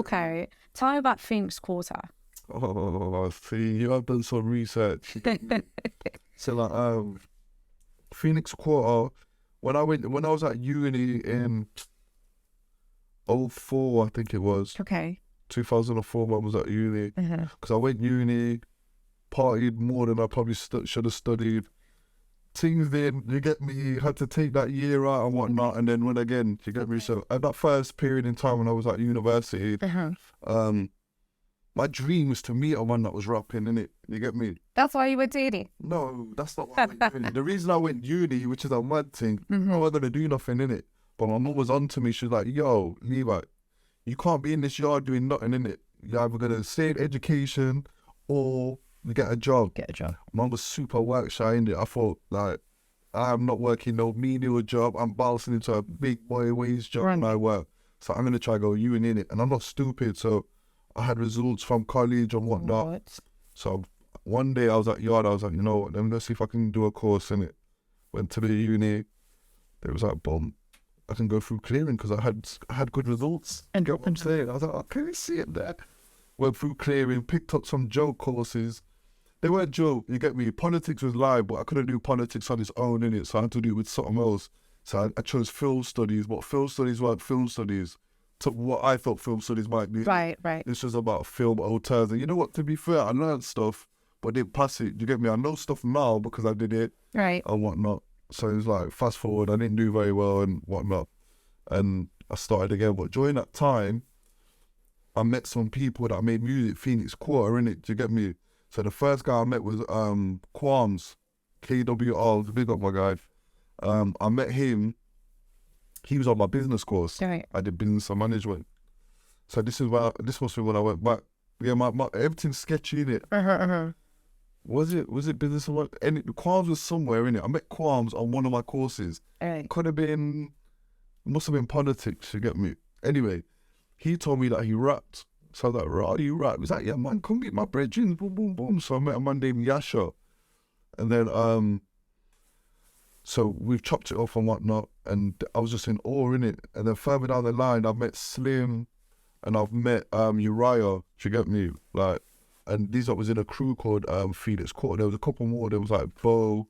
Okay, tell me about Phoenix Quarter. Oh, see, you have done some research. So like, Phoenix Quarter, when I was at uni in '04, I think it was, Okay. 2004 when I was at uni. Because I went uni, partied more than I probably should have studied. Things then, you get me, had to take that year out and whatnot, and then went again, you get me? So at that first period in time when I was at university, my dream was to meet a man that was rapping, innit? You get me? That's why you went to uni? No, that's not why I went uni. The reason I went uni, which is a mad thing, I wasn't going to do nothing, innit? But my mum was on to me, she was like, yo, Levi, you can't be in this yard doing nothing, innit? You're either going to stay in education or you get a job. Mum was super work shy, innit? I thought, like, I'm not working no menial job. I'm bouncing into a big boy wage job and I work. So I'm going to try go uni, innit? And I'm not stupid, so I had results from college and whatnot. So one day I was at yard, I was like, you know what, let me go see if I can do a course, innit? Went to the uni. There was like, boom, I can go through clearing because I had good results. And what I'm saying? I was like, oh, can you see it there? Went through clearing, picked up some joke courses. They weren't joke, you get me? Politics was live, but I couldn't do politics on its own, innit? So I had to do it with something else. So I chose film studies, but film studies weren't film studies to what I thought film studies might be. Right. This was about film hotels. And you know what, to be fair, I learned stuff, but didn't pass it. You get me? I know stuff now because I did it. Right. And whatnot. So it was like, fast forward, I didn't do very well and whatnot. And I started again. But during that time, I met some people that made music, Phoenix Quarter, innit? Do you get me? So the first guy I met was Quams, KWR, big up my guy. I met him. He was on my business course. Right. I did business and management. So this must be when I went back. Yeah, my everything's sketchy, innit? Was it business and what? And Qualms was somewhere, innit? I met Qualms on one of my courses. Right. Must have been politics, you get me? Anyway, he told me that he rapped. So I was like, right, you rap? He's like, yeah, man, come get my bread, boom, boom, boom. So I met a man named Yasha. And then, so we've chopped it off and whatnot. And I was just in awe, innit? And then further down the line, I've met Slim and I've met Uriah, do you get me? Like, and these was in a crew called Phoenix Quarter. There was a couple more. There was like Bo,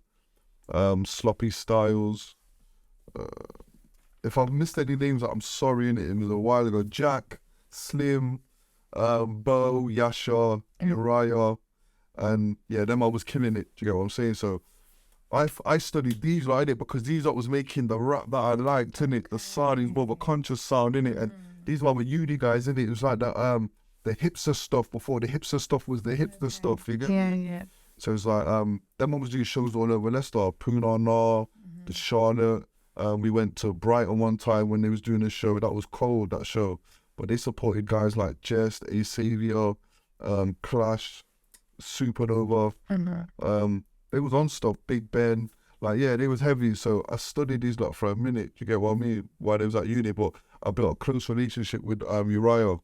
Sloppy Styles. If I've missed any names, I'm sorry, innit? It was a while ago. Jack, Slim, Bo, Yasha, Uriah, and yeah, them I was killing it. Do you get what I'm saying? So I studied these right innit? Because these was making the rap that I liked, innit? The sound is more of a conscious sound, innit? And these were uni guys, innit? It was like that the hipster stuff before the hipster stuff was the hipster stuff, you get me? Yeah. So it's like them was doing shows all over Leicester, Poonana, the Charlotte. We went to Brighton one time when they was doing a show. That was cold, that show. But they supported guys like Jest, A-Saviour, Clash, Supernova. They was on stuff, Big Ben. Like, yeah, they was heavy. So I studied these lot for a minute, you get what I mean, while they was at uni. But I built a close relationship with Uriah.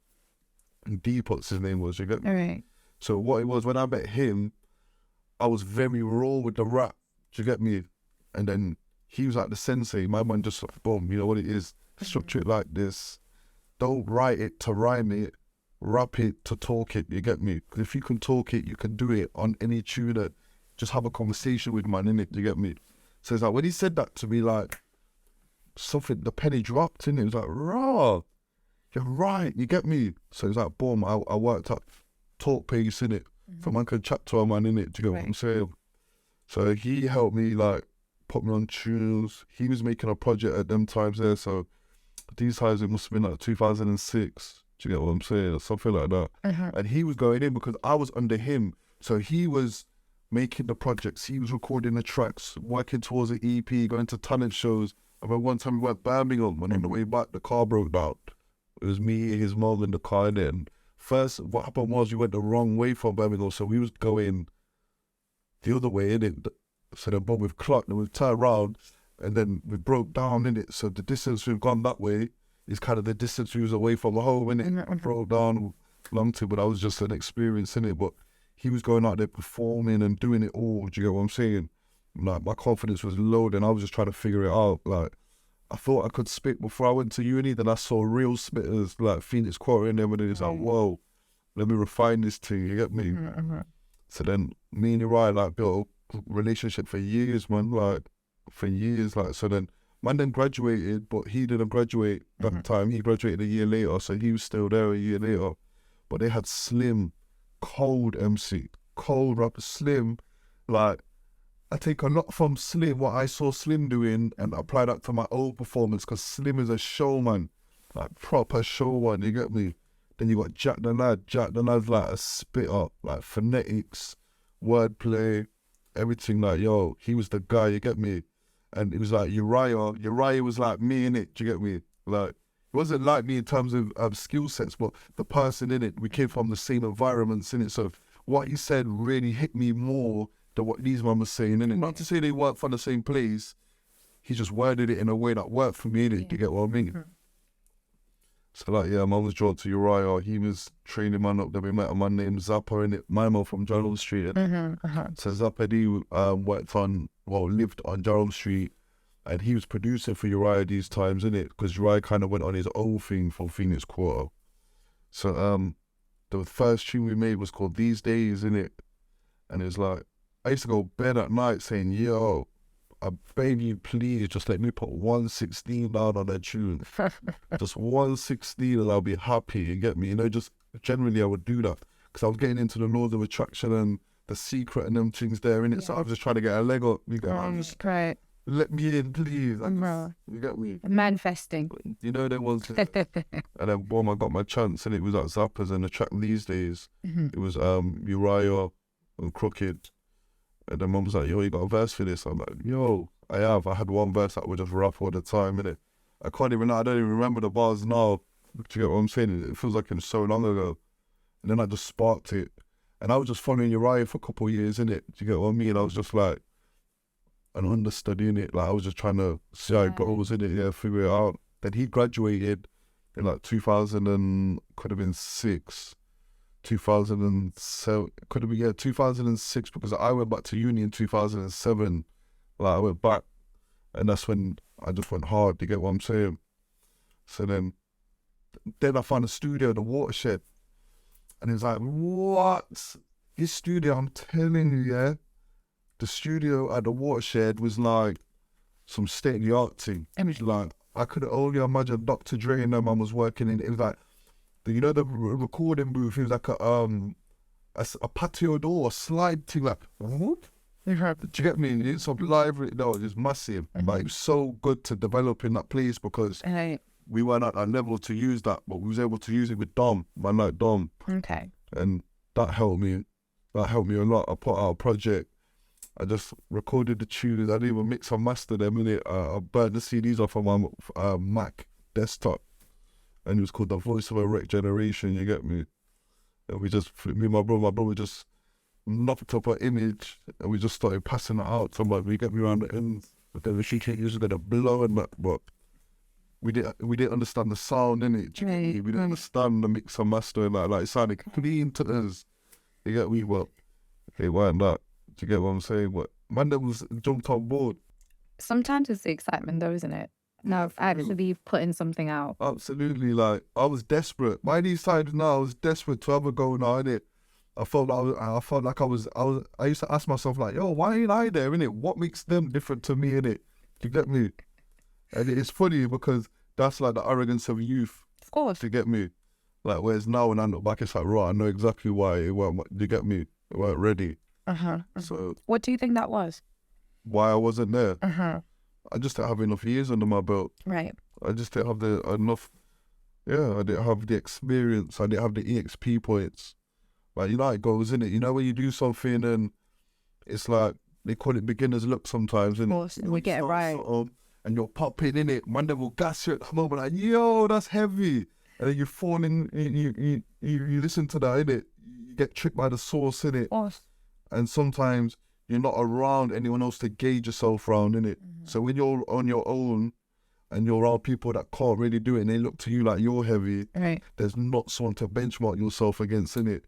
And Deepot's his name was, you get me? All right. So what it was, when I met him, I was very raw with the rap, do you get me? And then he was like the sensei. My man just like, boom, you know what it is? Structure it like this. Don't write it to rhyme it. Rap it to talk it, you get me? Because if you can talk it, you can do it on any tune. Just have a conversation with man, innit? You get me? So it's like, when he said that to me, like, something, the penny dropped, innit? It was like, raw. You're right, you get me? So it's like, boom, I worked up talk pace, innit? For man can chat to a man, innit? Do you get what I'm saying? So he helped me, like, put me on tunes. He was making a project at them times there, so these times it must have been like 2006. Do you get what I'm saying? Or something like that. And he was going in because I was under him. So he was making the projects, he was recording the tracks, working towards an EP, going to talent shows. I remember one time we went Birmingham, and on the way back, the car broke down. It was me, his mom, in the car. And then first, what happened was we went the wrong way from Birmingham, so we was going the other way, innit? So then, but we've clocked and we've turned around, and then we broke down, innit? So the distance we've gone that way is kind of the distance we was away from home, innit? Broke down, long to, but that was just an experience, innit? But he was going out there performing and doing it all, do you get what I'm saying? Like, my confidence was low, and I was just trying to figure it out, like, I thought I could spit before I went to uni. Then I saw real spitters like Phoenix Quater in them, and it's like, whoa, let me refine this thing. You get me? So then me and Uriah like built a relationship for years, man. Like for years, like so. Then man then graduated, but he didn't graduate that time. He graduated a year later, so he was still there a year later. But they had Slim, cold MC, cold rapper Slim. Like I take a lot from Slim, what I saw Slim doing, and apply that to my own performance, because Slim is a showman, like proper showman, you get me? Then you got Jack the Lad. Jack the Lad's like a spitter, like phonetics, wordplay, everything. Like, yo, he was the guy, you get me? And it was like Uriah. Uriah was like me in it, do you get me? Like, it wasn't like me in terms of skill sets, but the person in it, we came from the same environments in it. So what he said really hit me more than what these men were saying, innit? Not to say they work from the same place, he just worded it in a way that worked for me, innit? You get what I mean? So like, yeah, man was drawn to Uriah. He was training man up. Then we met a man named Zappa, innit? My man from Durham Street. So Zappa, he lived on Durham Street, and he was producing for Uriah these times, innit? Because Uriah kind of went on his own thing from Phoenix Quater. So the first tune we made was called These Days, innit? And it was like, I used to go bed at night saying, yo, I beg you, please, just let me put 116 down on that tune. Just 116 and I'll be happy, you get me? You know, just generally I would do that. Because I was getting into the laws of attraction and The Secret and them things there, innit? So I was just trying to get a leg up. You get Great. let me in, please. You get me? Manifesting. You know, there was... and then, boom, I got my chance, and it was at Zappa's, and the track These Days, it was Uriah and Crooked. And then mum was like, yo, you got a verse for this? I'm like, yo, I have. I had one verse that would just rap all the time, innit? I don't even remember the bars now. Do you get what I'm saying? It feels like it was so long ago. And then I just sparked it. And I was just following Uriah for a couple of years, innit? Do you get what I mean? I was just like, an understudy, innit? Like, I was just trying to see how it goes, innit? Yeah, figure it out. Then he graduated in like 2000 and could have been 2007, could have been 2006, because I went back to uni in 2007. Like I went back, and that's when I just went hard. You get what I'm saying? So then I found a studio, the Watershed, and it was like, what? This studio, I'm telling you, yeah, the studio at the Watershed was like some state of the art thing. It was like, I could only imagine Dr. Dre and them man was working in. It was like, you know, the recording booth, it was like a patio door, a slide thing, like, what? Do you get me? It's a library, no, it was massive. Like, it was so good to develop in that place, because we weren't at that level to use that, but we was able to use it with Dom, man like Dom. Okay. And that helped me. That helped me a lot. I put out a project. I just recorded the tunes. I didn't even mix and master them, innit? I burned the CDs off of my Mac desktop. And it was called The Voice of a Wrecked Generation, you get me? And we just, me and my brother just knocked up an image, and we just started passing it out. So like, we get me around the ends, but then she was gonna blow and that, but we didn't understand the sound, innit? We didn't understand the mix and master and that. Like, it sounded clean to us. You get me? Well, it weren't that. Do you get what I'm saying? But man, that was jumped on board. Sometimes it's the excitement though, isn't it? No, actually putting something out. Absolutely. Like, I was desperate. By these times now, I was desperate to have a go now, innit? I used to ask myself, like, yo, why ain't I there, innit? What makes them different to me, innit? Do you get me? And it's funny because that's like the arrogance of youth. Of course. To get me? Like, whereas now when I look back, it's like, right, I know exactly why it weren't, do you get me? It weren't ready. So what do you think that was? Why I wasn't there? I just didn't have enough years under my belt. Right. I just didn't have I didn't have the experience. I didn't have the EXP points. Like, you know how it goes, innit? You know when you do something and it's like, they call it beginner's luck sometimes, innit? Of course, and we get it right. And you're popping in it. One day will gas you at the moment, like, yo, that's heavy. And then you fall in, you listen to that, innit? You get tricked by the source, innit? Of course. And sometimes you're not around anyone else to gauge yourself around, innit? So when you're on your own and you're around people that can't really do it and they look to you like you're heavy, right, there's not someone to benchmark yourself against, innit?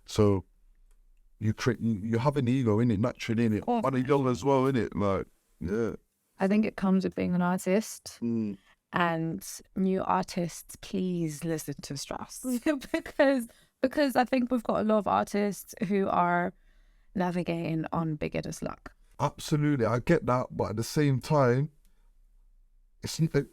So you have an ego, innit? Naturally, innit? On a young as well, innit? Like, yeah. I think it comes with being an artist. Mm. And new artists, please listen to Strauss. because I think we've got a lot of artists who are navigating on beginner's luck. Absolutely, I get that, but at the same time, it's like,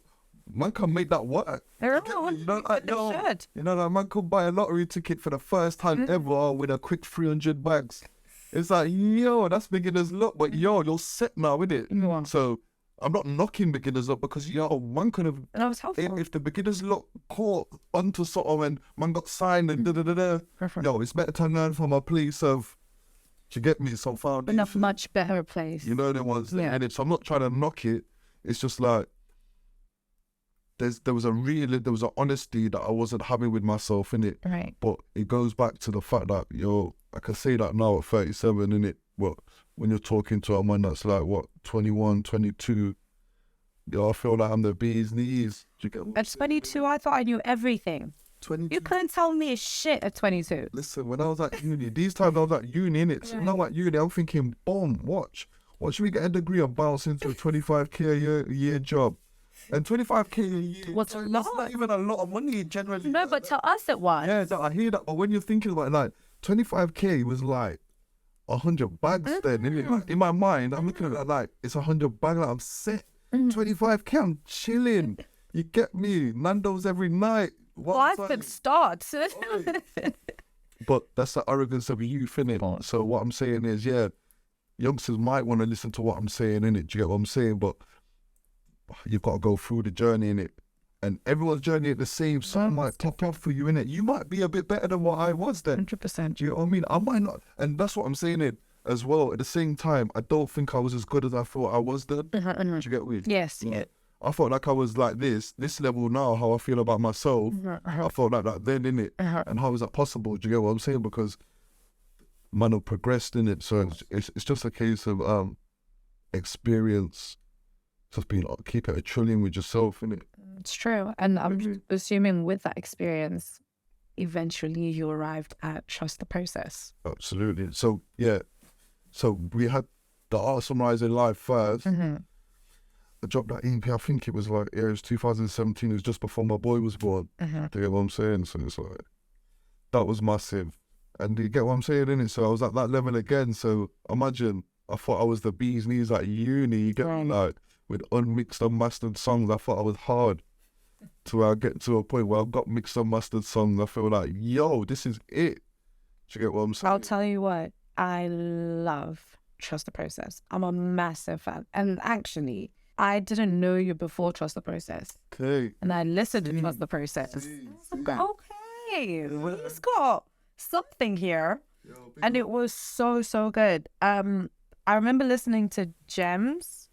man can make that work. You know, like, man could buy a lottery ticket for the first time ever with a quick 300 bags. It's like, yo, that's beginner's luck, but yo, you're set now, innit? So I'm not knocking beginners up because, yo, man could have, And I was helpful. if the beginners luck caught onto something and man got signed and yo, it's better to learn from a place of, do you get me, some foundation. In a much better place. You know, there was, Yeah. and so I'm not trying to knock it. It's just like, there was an honesty that I wasn't having with myself, innit? Right. But it goes back to the fact that, yo, I can say that now at 37, innit? But when you're talking to a man that's like, what, 21, 22, yo, I feel like I'm the bee's knees. Do you get what I'm At 22, I thought I knew everything. 22. You couldn't tell me shit at 22. Listen, when I was at uni, these times I was at uni, innit? So now at uni, I'm thinking, boom, watch. What should we get a degree and bounce into a 25k a year job? And 25k a year, What's a lot? That's not even a lot of money generally. No, but to us it was. Yeah, I hear that. But when you're thinking about it, like 25k was like 100 bags then. Innit? Like, in my mind, I'm looking at that like it's 100 bags. Like, I'm set. 25k, I'm chilling. You get me? Nando's every night. Well, I could start. But that's the arrogance of youth, innit? So what I'm saying is, yeah, youngsters might want to listen to what I'm saying, innit? Do you get what I'm saying? But you've got to go through the journey, innit? And everyone's journey at the same, something might pop up for you, innit? You might be a bit better than what I was then. 100%. Do you know what I mean? I might not. And that's what I'm saying, it as well. At the same time, I don't think I was as good as I thought I was then. Do you get me? Yes. Like, I felt like I was like this level now, how I feel about myself. I felt like that then, innit? And how is that possible? Do you get what I'm saying? Because man have progressed, innit? So it's just a case of experience. Just being, keep it a trillion with yourself, innit? It's true. And I'm assuming with that experience, eventually you arrived at trust the process. Absolutely. So, yeah. So we had the Art Summarising Live first. I dropped that EP, I think it was like, it was 2017, it was just before my boy was born. Do you get what I'm saying? So it's like, that was massive. And you get what I'm saying, innit? So I was at that level again. So imagine, I thought I was the bee's knees at uni, you get me? Like, with unmixed, unmastered songs, I thought I was hard. To get to a point where I've got mixed, unmastered songs, I feel like, yo, this is it. Do you get what I'm saying? I'll tell you what, I love Trust the Process. I'm a massive fan. And actually, I didn't know you before Trust the Process. Okay. And I listened to Trust the Process. Okay, he's got something here. And it was so, so good. I remember listening to Gems.